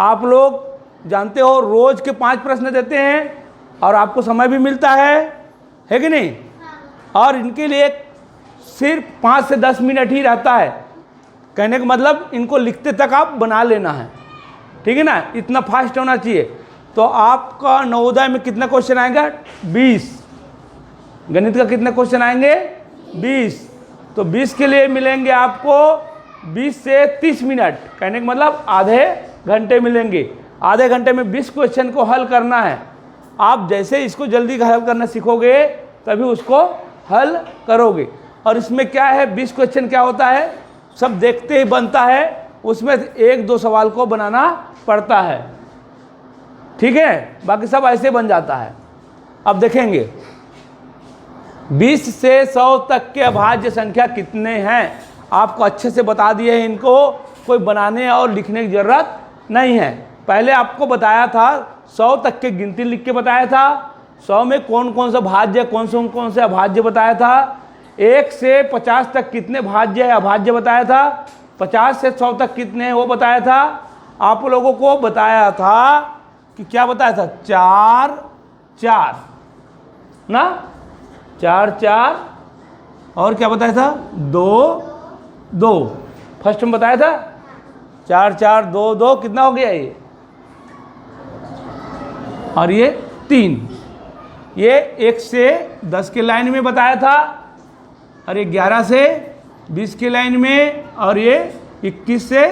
आप लोग जानते हो रोज के 5 प्रश्न देते हैं और आपको समय भी मिलता है कि नहीं? और इनके लिए सिर्फ 5 से 10 मिनट ही रहता है। कहने का मतलब इनको लिखते तक आप बना लेना है, ठीक है ना? इतना फास्ट होना चाहिए। तो आपका नवोदय में कितना क्वेश्चन आएगा? 20। गणित का कितने क्वेश्चन आएंगे? 20। तो 20 के लिए मिलेंगे आपको 20 से 30 मिनट। कहने का मतलब आधे घंटे मिलेंगे। आधे घंटे में 20 क्वेश्चन को हल करना है। आप जैसे इसको जल्दी हल करना सीखोगे तभी उसको हल करोगे। और इसमें क्या है, 20 क्वेश्चन क्या होता है, सब देखते ही बनता है, उसमें 1-2 सवाल को बनाना पड़ता है, ठीक है? बाकी सब ऐसे बन जाता है। अब देखेंगे 20 से 100 तक के अभाज्य संख्या कितने हैं, आपको अच्छे से बता दिए हैं। इनको कोई बनाने और लिखने की ज़रूरत नहीं है। पहले आपको बताया था 100 तक के गिनती लिख के बताया था। 100 में कौन कौन सा भाज्य, कौन से अभाज्य बताया था। 1 से 50 तक कितने भाज्य है, अभाज्य बताया था। 50 से 100 तक कितने हैं वो बताया था। आप लोगों को बताया था कि क्या बताया था, 4 ना, 4 और क्या बताया था, 2 फर्स्ट में बताया था। 4 2 कितना हो गया ये, और ये 3। ये 1 से 10 के लाइन में बताया था, और ये 11 से 20 के लाइन में, और ये 21 से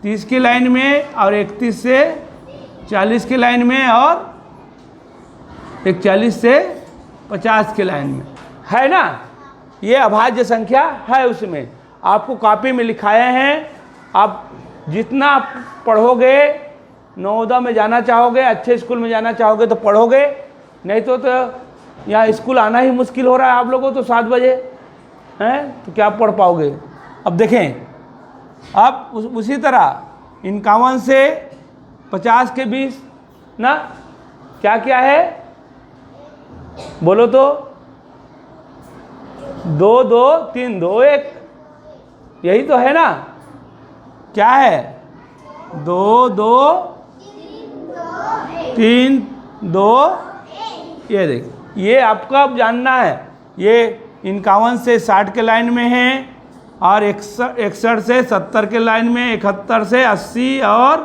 30 की लाइन में, और 31 से 40 की लाइन में, और 41 से 50 की लाइन में, है ना? ये अभाज्य संख्या है उसमें। आपको कॉपी में लिखाए हैं। आप जितना पढ़ोगे, नवोदय में जाना चाहोगे, अच्छे स्कूल में जाना चाहोगे तो पढ़ोगे, नहीं तो यहाँ स्कूल आना ही मुश्किल हो रहा है आप लोगों को। तो 7 बजे हैं तो क्या पढ़ पाओगे। अब देखें, अब उसी तरह 51 से 50 के बीच ना क्या क्या है, बोलो तो। 2 2 3 2 1, यही तो है ना? क्या है, 2 2 3 2, ये देख, ये आपका अब जानना है। ये 51 से 60 के लाइन में है, और 61 से 70 के लाइन में, 71 से 80, और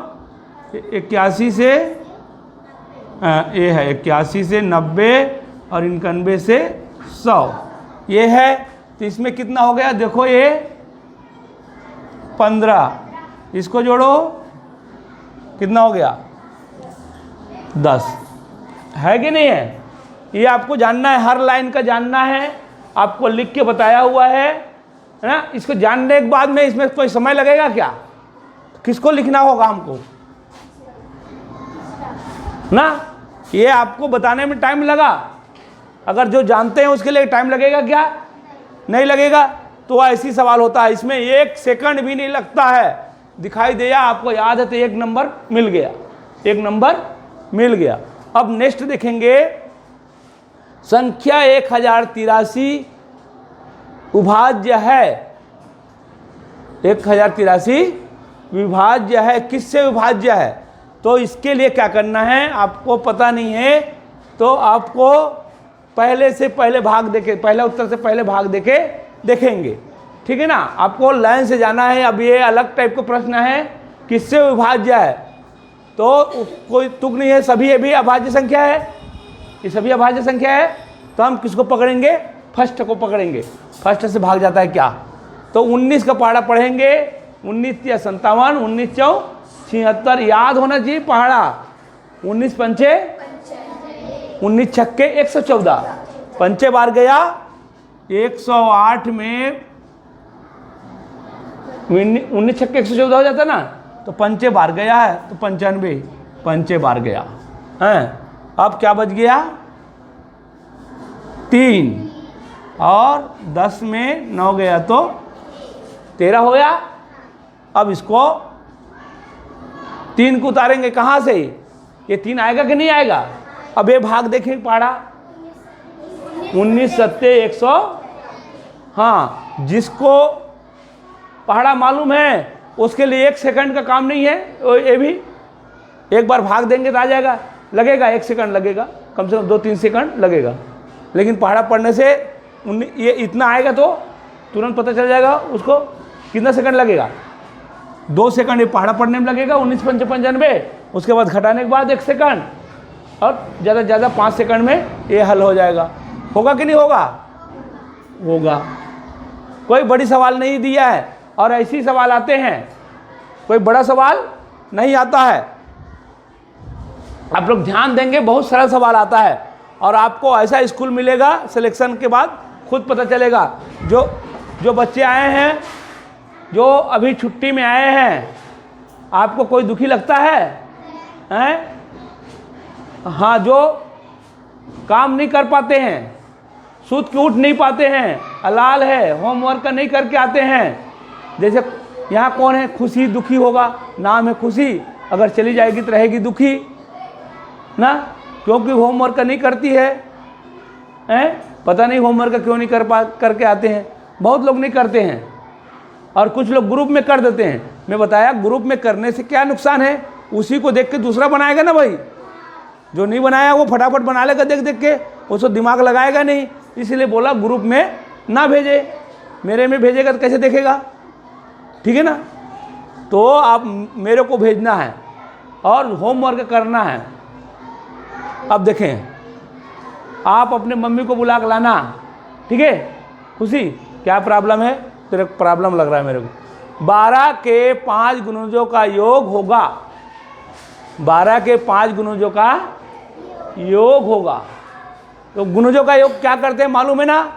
81 से ये है 81 से 90, और 91 से 100, ये है। तो इसमें कितना हो गया, देखो ये 15, इसको जोड़ो कितना हो गया, 10, है कि नहीं है? ये आपको जानना है, हर लाइन का जानना है। आपको लिख के बताया हुआ है ना? इसको जानने के बाद में इसमें कोई समय लगेगा क्या? किसको लिखना होगा हमको ना? ये आपको बताने में टाइम लगा, अगर जो जानते हैं उसके लिए टाइम लगेगा क्या? नहीं लगेगा। तो ऐसी सवाल होता है, इसमें 1 सेकंड भी नहीं लगता है। दिखाई दिया आपको, याद है तो 1 नंबर मिल गया, 1 नंबर मिल गया। अब नेक्स्ट देखेंगे, संख्या 1083 विभाज्य है। 1083 विभाज्य है, किससे विभाज्य है? तो इसके लिए क्या करना है, आपको पता नहीं है तो आपको पहले से पहले भाग देके, पहले उत्तर से पहले भाग देके देखेंगे, ठीक है ना? आपको लाइन से जाना है। अब ये अलग टाइप का प्रश्न है, किससे विभाज्य है, तो कोई तुक नहीं है, सभी ये भी अभाज्य संख्या है, ये सभी अभाज्य संख्या है। तो हम किसको पकड़ेंगे, फर्स्ट को पकड़ेंगे। फर्स्ट से भाग जाता है क्या, तो 19 का पहाड़ा पढ़ेंगे। 19 या 57, 19 चौ 76, याद होना चाहिए पहाड़ा। 19 पंचे 19 छक्के 114, पंचे बार गया 108 में 19 छक्के 114 हो जाता ना, तो पंचे बार गया है तो 95 पंचे बार गया है। अब क्या बच गया, 3, और 10 में 9 गया तो 13 हो गया। अब इसको 3 को उतारेंगे कहाँ से, ये 3 आएगा कि नहीं आएगा? अब ये भाग देखें पहाड़ा, 19 सत्ते 100। हाँ, जिसको पहाड़ा मालूम है उसके लिए 1 सेकंड का काम नहीं है। ये भी एक बार भाग देंगे तो आ जाएगा, लगेगा 1 सेकंड लगेगा, कम से कम 2-3 सेकंड लगेगा। लेकिन पहाड़ा पढ़ने से ये इतना आएगा तो तुरंत पता चल जाएगा उसको। कितना सेकंड लगेगा? 2 सेकंड ये पहाड़ा पढ़ने में लगेगा 19 पंचे 95, उसके बाद घटाने के बाद 1 सेकंड, और ज़्यादा से ज़्यादा 5 सेकंड में ये हल हो जाएगा। होगा कि नहीं होगा? होगा। कोई बड़ी सवाल नहीं दिया है, और ऐसे ही सवाल आते हैं, कोई बड़ा सवाल नहीं आता है। आप लोग ध्यान देंगे, बहुत सरल सवाल आता है, और आपको ऐसा स्कूल मिलेगा सिलेक्शन के बाद खुद पता चलेगा। जो बच्चे आए हैं, जो अभी छुट्टी में आए हैं, आपको कोई दुखी लगता है? हैं? हाँ, जो काम नहीं कर पाते हैं, सूत के उठ नहीं पाते हैं, अलाल है, होमवर्क नहीं करके आते हैं। जैसे यहाँ कौन है खुशी दुखी होगा? नाम है खुशी, अगर चली जाएगी तो रहेगी दुखी ना, क्योंकि होमवर्क नहीं करती है। पता नहीं होमवर्क क्यों नहीं करके आते हैं। बहुत लोग नहीं करते हैं, और कुछ लोग ग्रुप में कर देते हैं। मैं बताया ग्रुप में करने से क्या नुकसान है, उसी को देख के दूसरा बनाएगा ना भाई। जो नहीं बनाया वो फटाफट बना लेगा देख देख के, उसको दिमाग लगाएगा नहीं। इसलिए बोला ग्रुप में ना भेजे, मेरे में भेजेगा तो कैसे देखेगा? ठीक है ना। तो आप मेरे को भेजना है और होमवर्क करना है। अब देखें, आप अपने मम्मी को बुला के लाना, ठीक है। खुशी क्या प्रॉब्लम है? तेरे प्रॉब्लम लग रहा है मेरे को। 12 के 5 गुणजों का योग होगा, 12 के 5 गुणजों का योग होगा। तो गुणजों का योग क्या करते हैं मालूम है ना?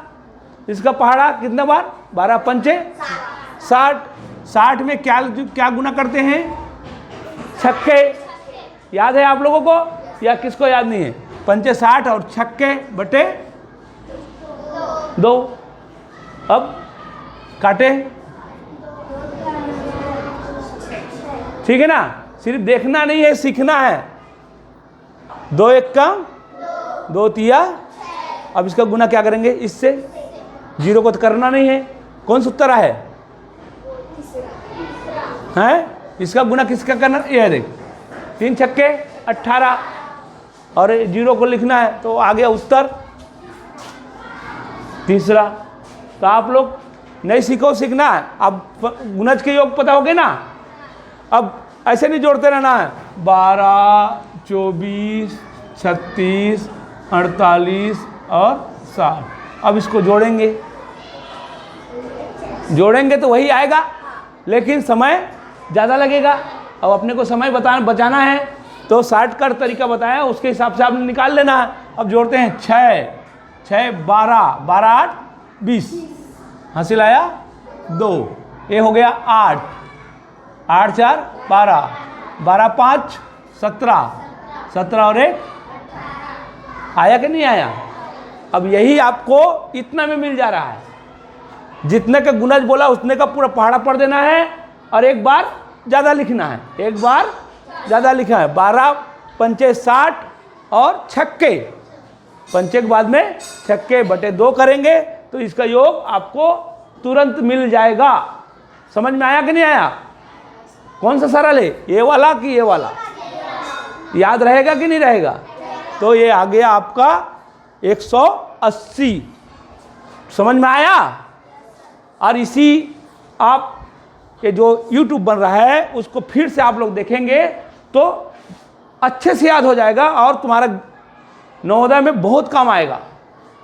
इसका पहाड़ा कितने बार? 12 पंचे 60। 60 में क्या गुना करते हैं? छक्के। याद है आप लोगों को या किसको याद नहीं है? पंचे 60 और छक्के बटे 2। अब काटे, ठीक है ना। सिर्फ देखना नहीं है, सीखना है। 2 1 का 2 तिया। अब इसका गुना क्या करेंगे? इससे 0 को तो करना नहीं है। कौन सा उत्तर है? इसका गुना किसका करना? ये देख, 3 छक्के 18, और 0 को लिखना है तो आ गया उत्तर तीसरा। तो आप लोग नहीं सीखो, सीखना है। अब गुणज के योग पता हो गए ना। अब ऐसे नहीं जोड़ते रहना है 12 24 36 48 और 60। अब इसको जोड़ेंगे तो वही आएगा, लेकिन समय ज़्यादा लगेगा। अब अपने को समय बचाना है तो शॉर्टकट तरीका बताया, उसके हिसाब से आपने निकाल लेना है। अब जोड़ते हैं 6 12 12 8 20, हासिल आया 2। ये हो गया 8 8 4 12 12 5 17 17 और 1 आया कि नहीं आया? अब यही आपको इतना में मिल जा रहा है। जितने का गुणज बोला उतने का पूरा पहाड़ा पढ़ देना है, और एक बार ज़्यादा लिखना है, एक बार ज़्यादा लिखा है। 12 पंचे 60 और छक्के, पंचे के बाद में छक्के बटे 2 करेंगे तो इसका योग आपको तुरंत मिल जाएगा। समझ में आया कि नहीं आया? कौन सा सरल है, ये वाला कि ये वाला? याद रहेगा कि नहीं रहेगा? तो ये आ गया आपका 180। समझ में आया? और इसी आप ये जो YouTube बन रहा है उसको फिर से आप लोग देखेंगे तो अच्छे से याद हो जाएगा, और तुम्हारा नवोदय में बहुत काम आएगा।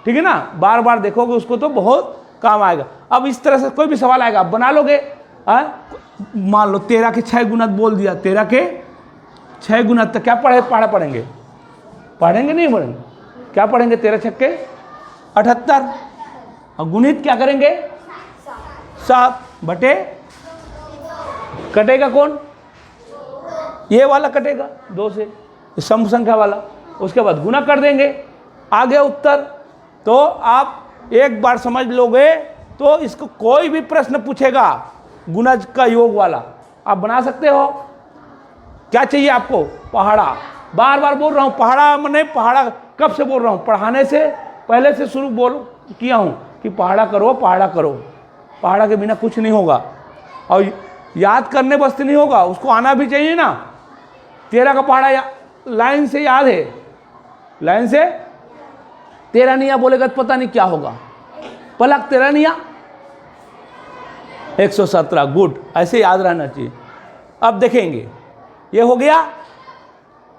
ठीक है ना। बार बार देखोगे उसको तो बहुत काम आएगा। अब इस तरह से कोई भी सवाल आएगा आप बना लोगे। मान लो 13 के 6 गुणज बोल दिया, 13 के 6 गुणज, तो क्या पढ़ा पढ़ेंगे? पढ़ेंगे नहीं पढ़ेंगे? क्या पढ़ेंगे? 13 छक्के 78, और गुणित क्या करेंगे? 7 बटे, कटेगा कौन? ये वाला कटेगा 2 से, सम संख्या वाला। उसके बाद गुना कर देंगे, आ गया उत्तर। तो आप एक बार समझ लोगे तो इसको कोई भी प्रश्न पूछेगा गुणज का योग वाला आप बना सकते हो। क्या चाहिए आपको? पहाड़ा। बार बार बोल रहा हूँ पहाड़ा, मैंने पहाड़ा कब से बोल रहा हूँ? पढ़ाने से पहले से शुरू किया हूँ कि पहाड़ा करो, पहाड़ा करो। पहाड़ा के बिना कुछ नहीं होगा, और याद करने बस नहीं होगा, उसको आना भी चाहिए ना। 13 का पहाड़ा लाइन से याद है, लाइन से 13 निया बोलेगा तो पता नहीं क्या होगा। पलक 13 निया 117, गुड, ऐसे याद रहना चाहिए। अब देखेंगे, ये हो गया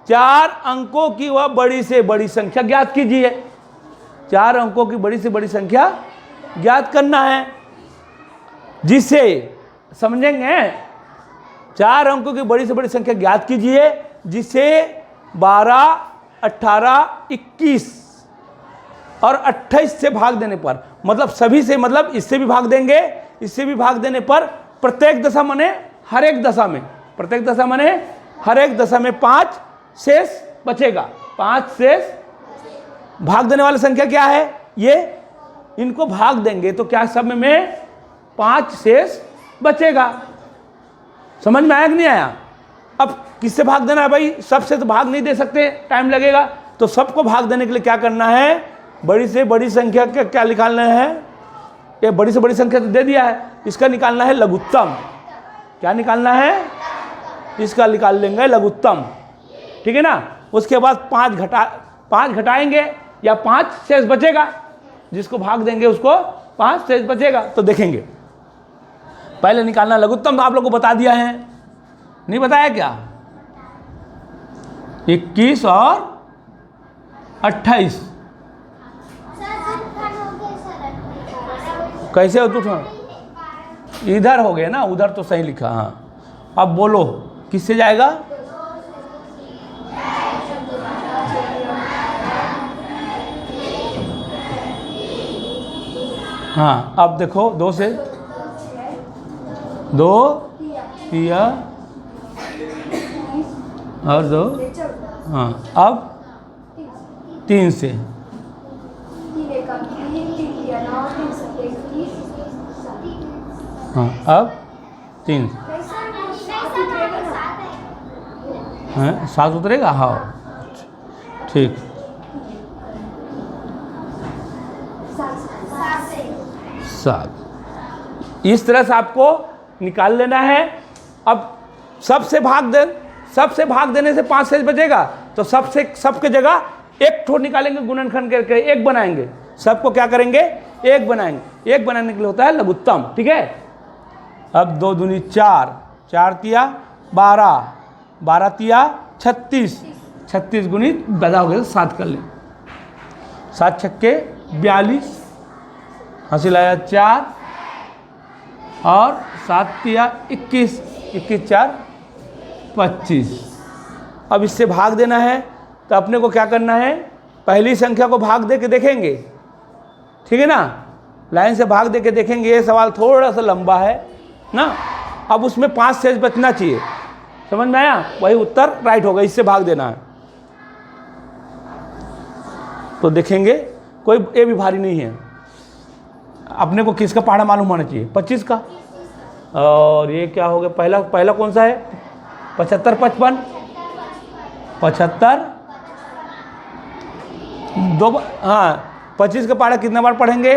4 अंकों की वह बड़ी से बड़ी संख्या ज्ञात कीजिए। 4 अंकों की बड़ी से बड़ी संख्या ज्ञात करना है, जिसे समझेंगे 4 अंकों की बड़ी से बड़ी संख्या ज्ञात कीजिए जिसे 12, 18, 21 और 28 से भाग देने पर, मतलब सभी से, मतलब इससे भी भाग देंगे, इससे भी भाग देने पर प्रत्येक दशा माने हर एक दशा में, प्रत्येक दशा माने हर एक दशा में 5 शेष बचेगा। 5 शेष भाग देने वाली संख्या क्या है, ये इनको भाग देंगे तो क्या सब में 5 शेष बचेगा। समझ में आया कि नहीं आया? अब किससे भाग देना है भाई? सबसे तो भाग नहीं दे सकते, टाइम लगेगा, तो सबको भाग देने के लिए क्या करना है, बड़ी से बड़ी संख्या का क्या निकालना है, ये बड़ी से बड़ी संख्या तो दे दिया है, इसका निकालना है लघुत्तम। क्या निकालना है? इसका निकाल लेंगे लघुत्तम, ठीक है ना। उसके बाद 5 घटाएंगे या 5 शेष बचेगा, जिसको भाग देंगे उसको 5 शेष बचेगा। तो देखेंगे, पहले निकालना लघुत्तम, तो आप लोगों को बता दिया है, नहीं बताया क्या? 21 और 28 कैसे हो तू? इधर हो गए ना, उधर तो सही लिखा। हाँ, अब बोलो किससे जाएगा? हाँ, अब देखो 2 से 2 तिया और 2, हाँ, अब 3 से, हाँ, अब 3 हाँ, 7 उतरेगा। हाँ ठीक, 7। इस तरह से आपको निकाल लेना है। अब सबसे भाग देने से 5 शेष बचेगा, तो सबके जगह एक ठोर निकालेंगे, गुणनखंड करके 1 बनाएंगे, सबको क्या करेंगे, 1 बनाएंगे। 1 बनाने के लिए होता है लघुत्तम, ठीक है। अब 2 दूनी 4, 4 तिया 12, 12 तिया 36, 36 गुणित बदा हो गया 7 कर लें, 7 छक्के 42, हंसी लाया 4 और 7 तिया 21, 21 4 25। अब इससे भाग देना है, तो अपने को क्या करना है, पहली संख्या को भाग दे के देखेंगे, ठीक है ना, लाइन से भाग दे के देखेंगे। ये सवाल थोड़ा सा लंबा है ना, अब उसमें 5 शेष बचना चाहिए, समझ में आया? वही उत्तर राइट होगा, इससे भाग देना है। तो देखेंगे, कोई ये भी भारी नहीं है। अपने को किसका पहाड़ा मालूम होना चाहिए? 25 का। और ये क्या हो गया, पहला कौन सा है? 75 55 75 2, हाँ, 25 का पहाड़ा कितना बार पढ़ेंगे?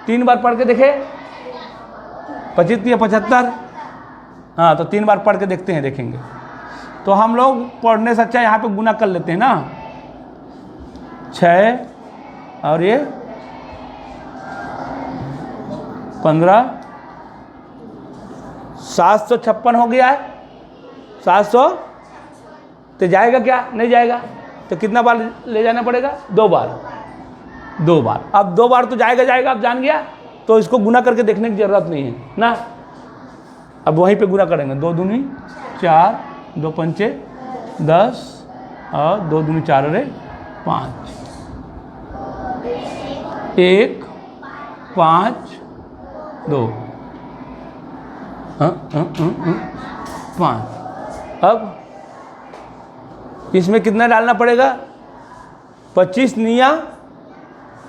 3 बार पढ़ के देखे। 25 या 75, हाँ, तो 3 बार पढ़ के देखते हैं, देखेंगे। तो हम लोग पढ़ने से अच्छा यहाँ पे गुना कर लेते हैं ना, 6 और ये 15, 756 हो गया है। 700 तो जाएगा क्या? नहीं जाएगा, तो कितना बार ले जाना पड़ेगा? 2 बार। अब 2 बार तो जाएगा, अब जान गया, तो इसको गुना करके देखने की ज़रूरत नहीं है ना। अब वहीं पे गुना करेंगे, 2 दूनी 4, 2 पंचे 10 और 2 दूनी 4 और 5, 1 5 2, 5। अब इसमें कितना डालना पड़ेगा? 25 निया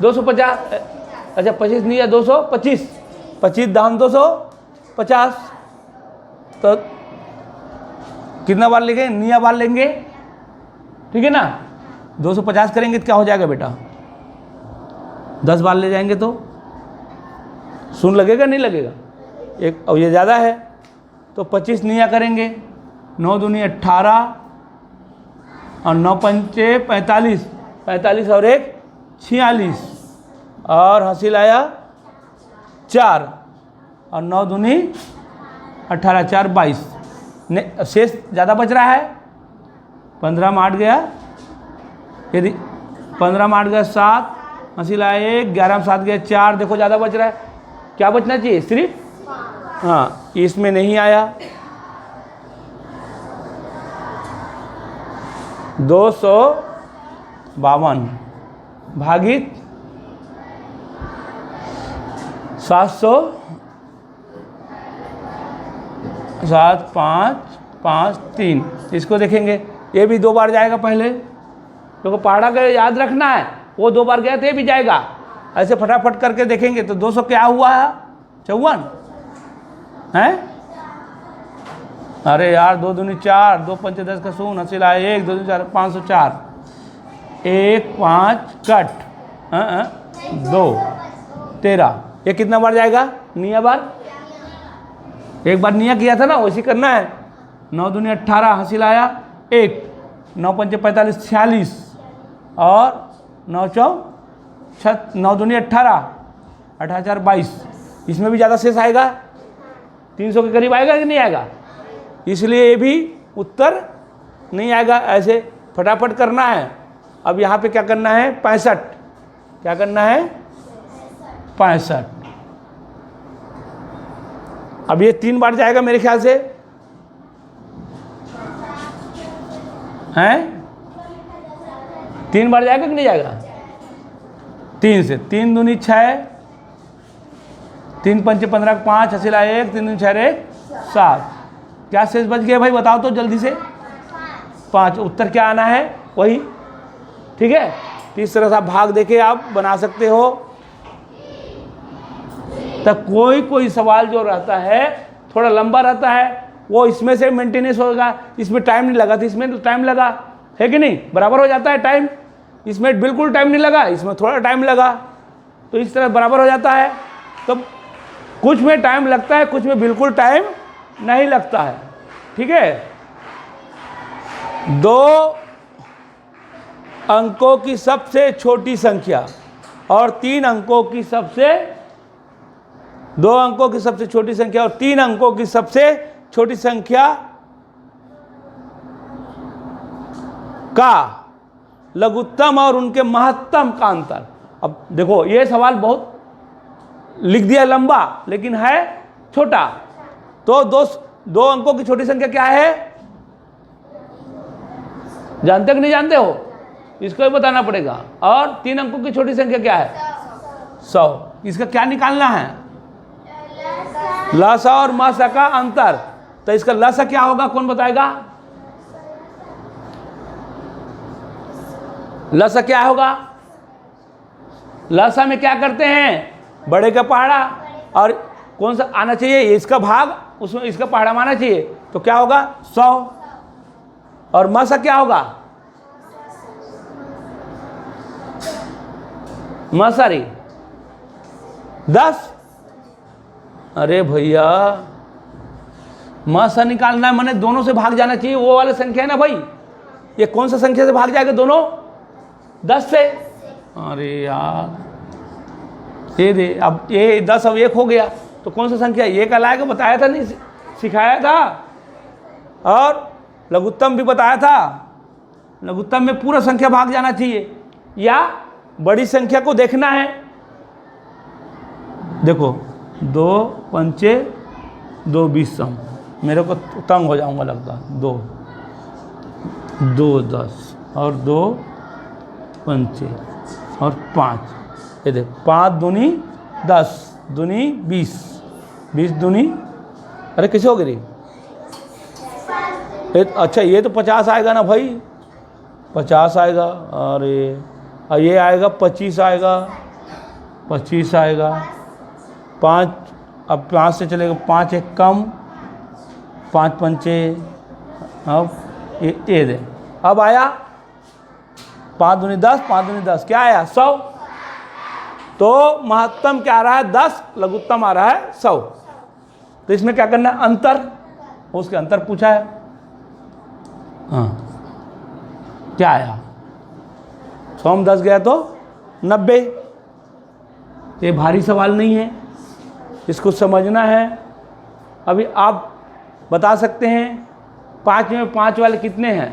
250, अच्छा 25 निया 225, 25 दाम 250, तो कितना बार लेंगे? निया बार लेंगे, ठीक है ना। 250 करेंगे तो क्या हो जाएगा बेटा? 10 बार ले जाएंगे तो सुन लगेगा, नहीं लगेगा? एक, और ये ज़्यादा है तो 25 निया करेंगे, 9 दूनी 18, और 9 पंचे 45, 45 और 1 46, और हासिल आया 4, और 9 दूनी 18, 4 22, शेष ज़्यादा बच रहा है। 15 में 8 गया, यदि 15 में 8 गया 7, हासिल आया 1, 11 में 7 गया 4, देखो ज़्यादा बच रहा है। क्या बचना चाहिए? सिर्फ, हाँ, इसमें नहीं आया। 252 भागित 700, 7 5 5 3, इसको देखेंगे, ये भी 2 बार जाएगा। पहले देखो पहाड़ा का याद रखना है, वो 2 बार गया तो ये भी जाएगा। ऐसे फटाफट करके देखेंगे तो 200 क्या हुआ है? 54 है। अरे यार, 2 दूनी 4, 2 पंचे 10 का शून्य, हासिल आया 1, 2 दूनी 4, 504, 1 5 कट 2 13, ये कितना बार जाएगा? निया बार। एक बार निया किया था ना, वैसे करना है। 9 दूनी 18, हासिल आया 1, 9 पंचे 45 46, और 9 चौ 9 दूनी 18, 18 4 22, इसमें भी ज़्यादा शेष आएगा, 300 के करीब आएगा कि नहीं आएगा? इसलिए ये भी उत्तर नहीं आएगा। ऐसे फटाफट करना है। अब यहाँ पे क्या करना है? 65, क्या करना है? 65। अब ये 3 बार जाएगा मेरे ख्याल से, हैं? 3 बार जाएगा कि नहीं जाएगा? 3 से 3 दूनी 6, 3 पंचे 15 5, हासिल आया 1, 3 दूनी 6 1 7, क्या शेष बच गया भाई? बताओ तो जल्दी से। 5। उत्तर क्या आना है? वही, ठीक है। तो इस तरह से आप भाग देके आप बना सकते हो। तब कोई सवाल जो रहता है थोड़ा लंबा रहता है, वो इसमें से मेंटेनेंस होगा, इसमें टाइम नहीं लगा, तो इसमें तो टाइम लगा है कि नहीं? बराबर हो जाता है टाइम। इसमें बिल्कुल टाइम नहीं लगा, इसमें थोड़ा टाइम लगा, तो इस तरह बराबर हो जाता है। तो कुछ में टाइम लगता है, कुछ में बिल्कुल टाइम नहीं लगता है, ठीक है। 2 अंकों की सबसे छोटी संख्या और 3 अंकों की सबसे 2 अंकों की सबसे छोटी संख्या और 3 अंकों की सबसे छोटी संख्या का लघुत्तम और उनके महत्तम का अंतर। अब देखो, ये सवाल बहुत लिख दिया लंबा, लेकिन है छोटा। तो 2 अंकों की छोटी संख्या क्या है? जानते कि नहीं जानते हो? इसको ही बताना पड़ेगा। और 3 अंकों की छोटी संख्या क्या है? 100। इसका क्या निकालना है? लसा और मसा का अंतर। तो इसका लसा क्या होगा? कौन बताएगा? लसा क्या होगा? लसा में क्या करते हैं? बड़े का पहाड़ा, और कौन सा आना चाहिए? इसका भाग, उसमें इसका पहाड़ा माना चाहिए। तो क्या होगा? 100। और मसा क्या होगा? मसारी 10। अरे भैया, मसा निकालना है, मैंने दोनों से भाग जाना चाहिए, वो वाला संख्या है ना भाई। ये कौन सा संख्या से भाग जाएगा? दोनों 10 से। अरे यार, ये दे, अब ये 10 अब 1 हो गया, तो कौन सा संख्या? 1 लाएगा, बताया था, नहीं सिखाया था। और लघुत्तम भी बताया था। लघुत्तम में पूरा संख्या भाग जाना चाहिए, या बड़ी संख्या को देखना है। देखो, 2 पंचे 2 20 सम, मेरे को तंग हो जाऊंगा लगता। 2 10 और 2 पंचे और 5, ये देखो, 5 दूनी 10, दूनी 20, 20 दूनी, अरे कैसे हो गई? अच्छा, ये तो 50 आएगा ना भाई, 50 आएगा। अरे, और ये आएगा 25 आएगा, 25 आएगा। 5, अब 5 से चलेगा, 5 एक कम, 5 पंचे, अब ये दे, अब आया 5 दूनी 10, 5 दूनी 10, क्या आया? 100। तो महत्तम क्या आ रहा है? 10, लघुत्तम आ रहा है 100। तो इसमें क्या करना है? अंतर, उसके अंतर पूछा है। हाँ, क्या आया? 100 में 10 गया तो 90। ये भारी सवाल नहीं है, इसको समझना है। अभी आप बता सकते हैं 5 में 5 वाले कितने हैं?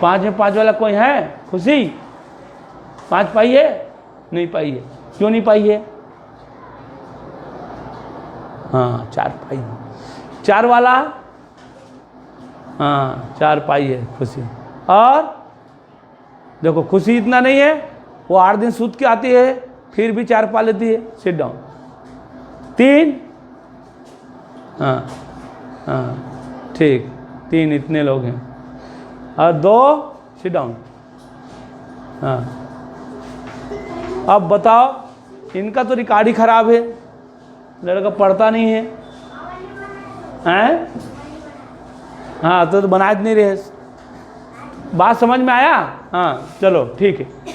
5 में 5 वाला कोई है? खुशी 5 पाई है? नहीं पाई है। क्यों नहीं पाई है? हाँ 4 पाई है। 4 वाला? हाँ 4 पाई है खुशी। और देखो खुशी इतना नहीं है, वो 8 दिन सूत के आती है फिर भी 4 पा लेती है। Sit down. 3? हाँ हाँ ठीक, 3 इतने लोग हैं। और 2? Sit down. हाँ अब बताओ, इनका तो रिकॉर्ड ही खराब है, लड़का पढ़ता नहीं है। हैं? हाँ तो बनाए नहीं रहे। बात समझ में आया? हाँ चलो ठीक है।